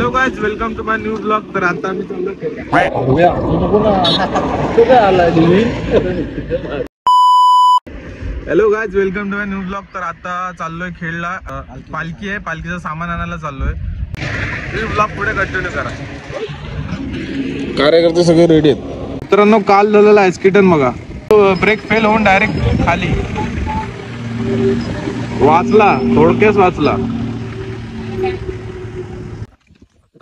Hello guys, welcome to my new blog. तर आता मी चाललो hello guys, welcome to my new blog. तर आता चाललोय खेळला. पालखी आहे, पालखीचं सामान आणायला चाललोय. न्यू ब्लॉग पुढे कंटिन्यू करा. कार्यकर्ते सगळे रेडी आहेत मित्रांनो. काल झालेला ऍक्सिडेंट बघा, ब्रेक फेल होऊन डायरेक्ट खाली वाचला, थोडक्याच वाचला.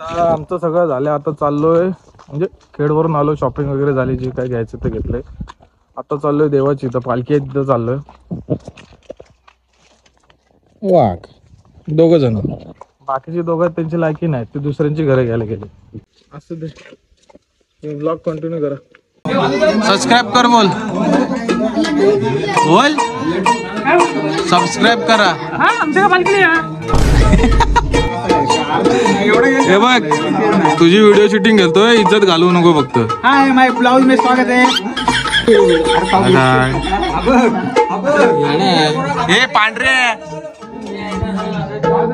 आता आमचं सगळं झालं. आता चाललोय म्हणजे खेडवरून आलो, शॉपिंग वगैरे झाली, जे काय घ्यायचं ते घेतलंय. आता चाललोय देवाची, इथं पालखी आहे तिथं चाललोय. वाघ दोघ जण, बाकीचे दोघं त्यांची लायकी नाही, ते दुसऱ्यांची घरे घ्यायला गेले. असं ते ब्लॉग कंटिन्यू करा. सबस्क्राईब कर, बोल बोल सबस्क्राईब करा. हे बघ, तुझी व्हिडिओ शूटिंग करतोय, इज्जत घालवू नको फक्त. हाय, माय ब्लाउज में स्वागत है. हे पांढरे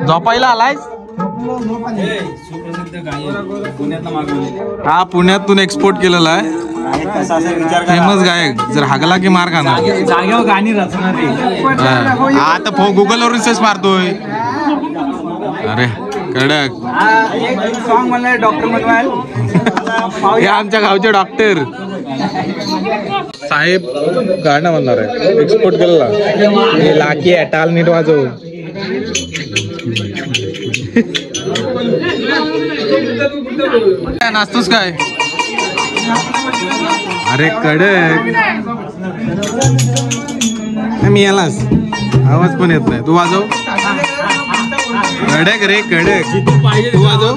झोपायला आलायस? हा, पुण्यातून एक्सपोर्ट केलेला आहे. फेमस गायक. जर हागला की मार खाणार. जागेवर गाणी रचणार. आता गुगल वर रिसर्च मारतोय. अरे कडक सॉन्ग म्हणलंय डॉक्टर मनवाल. हे आमच्या गावचे डॉक्टर साहेब गाणं म्हणणार आहे, एक्सपोर्ट केलेला. हे लाकी आहे, टाल नीट वाजव. नाचतोस काय? अरे कडक, मी यालाच आवाज पण येत नाही. तू वाजव. कडक रे कडक, तू वाजव.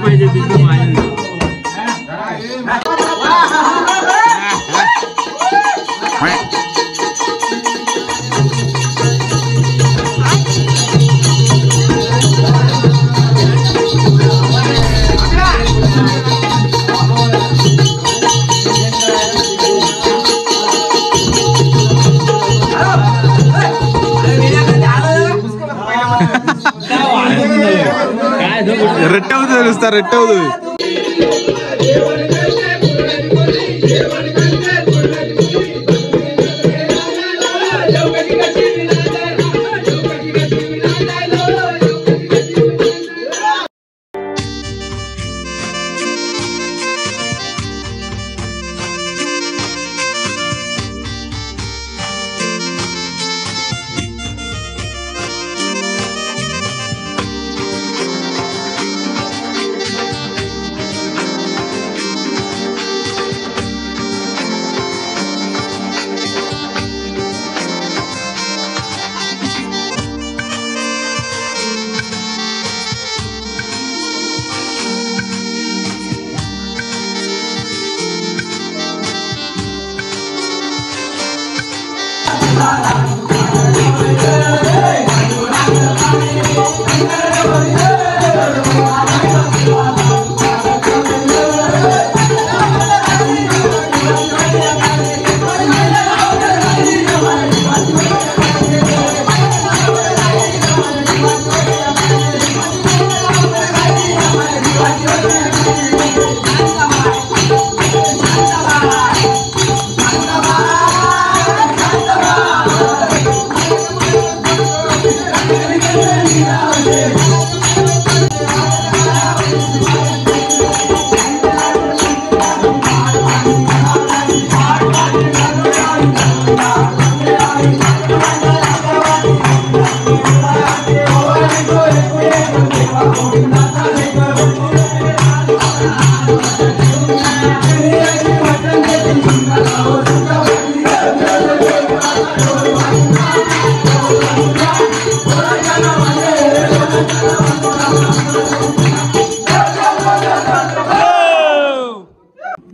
रट्टवतोय नुसता, रट्टवतोय.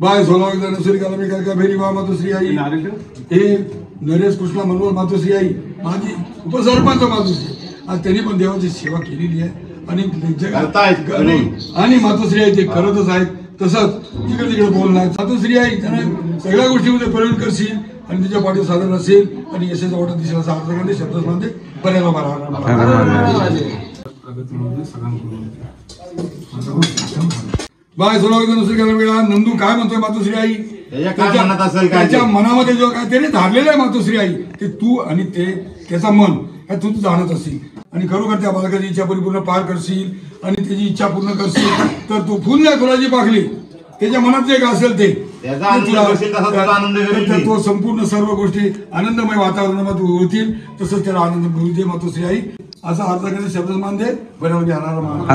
बाय सोलावदा नसरी कालमी काका भेरी वा मातोश्री आई हे नरेश कृष्णा मनोहर मातोश्री आई माझी उपसरपंच मातोश्री. आज त्यांनी पण देवाची सेवा केलेली आहे आणि मातोश्री आई ते करतच आहेत. तसंच तिकडे तिकडे बोलणार मातोश्री आई त्यांना सगळ्या गोष्टीमध्ये प्रेरण करशील आणि तिच्या पाठी साधन असेल आणि यशाचा वाटा दिसेल असा अर्थ करते. शब्दच म्हणते पर्याला मारा. बाय सोलावून दुसरी करायला वेळा नंदू काय म्हणतोय मातोश्री आई त्याच्या मनामध्ये जो काय त्याने धारलेलं आहे मातोश्री आई ते तू आणि ते त्याचा मन हे तू जाणत असशील आणि खरोखर त्या बालकाची इच्छा परिपूर्ण पार करशील आणि त्याची इच्छा पूर्ण करशील तर तू फुल नाही फुलाची पाकली त्याच्या मनात जे काय असेल ते तो संपूर्ण सर्व गोष्टी आनंदमय वातावरणामध्ये होतील तसंच त्याला आनंद मिळू दे मातोश्री आई असा अर्थ शब्द मान दे बरोबर